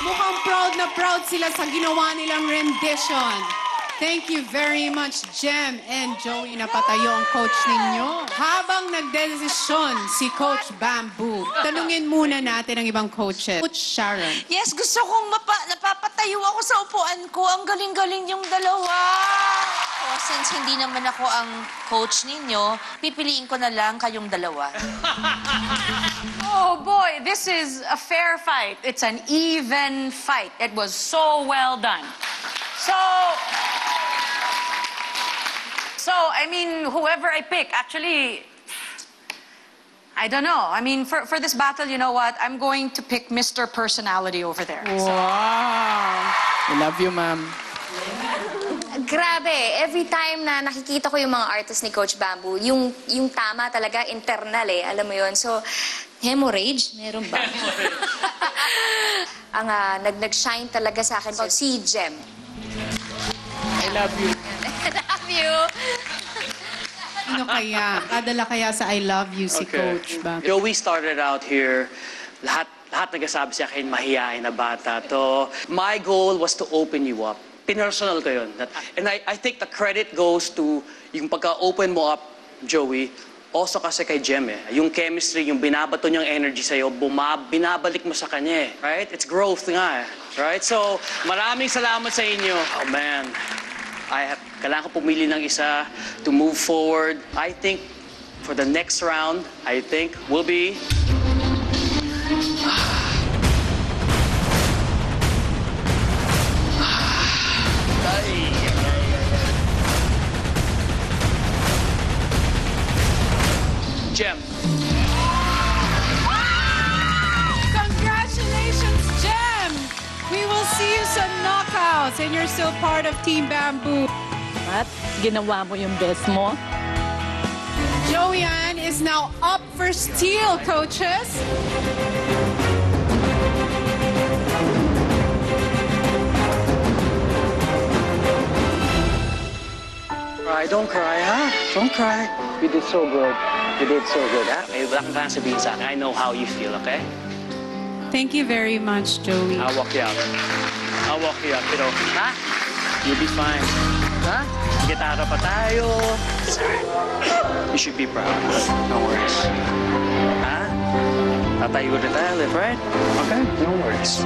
Mukhang proud na proud sila sa ginawa nilang rendition. Thank you very much, Jem and Joey, na patayo ang coach ninyo. Habang nagdesisyon si Coach Bamboo, tanungin muna natin ang ibang coaches. Coach Sharon. Yes, gusto kong napapatayo ako sa upuan ko. Ang galing-galing yung dalawa. Oh, since hindi naman ako ang coach ninyo, pipiliin ko na lang kayong dalawa. Oh boy, this is a fair fight. It's an even fight. It was so well done. So, I mean, whoever I pick, actually, I don't know. I mean, for this battle, you know what? I'm going to pick Mr. Personality over there. Wow! I love you, ma'am. Grabe, every time na nakikita ko yung mga artists ni Coach Bamboo, yung tama talaga, internal eh, alam mo yun. So, hemorrhage, meron ba? Ang nag-shine talaga sa akin, si Jem. I love you. I love you. Sino kaya? Kadala kaya sa I love you si Coach Bamboo? Joey started out here, lahat nagsasabi sa akin, mahihain na bata to. My goal was to open you up. Pinersonal ko yun. And I think the credit goes to yung pagka-open mo up, Joey, also kasi kay Jem eh. Yung chemistry, yung binabato niyang energy sa'yo, binabalik mo sa kanya eh. Right? It's growth nga eh. Right? So, maraming salamat sa inyo. Oh man, kailangan ko pumili ng isa to move forward. I think for the next round, I think will be... Jem. Congratulations, Jem! We will see you sa knockouts and you're still part of Team Bamboo. At ginawa mo yung best mo. Joey-Ann is now up for steal, coaches. Don't cry, huh? Don't cry. You did so good. You did so good, ha? May wala kang sabihin sa akin. I know how you feel, okay? Thank you very much, Joey. I'll walk you out. I'll walk you out, pero, ha? You'll be fine. Ha? Gitara pa tayo. It's alright. You should be proud. No worries. Ha? Tatayo na tayo, right? Okay? No worries.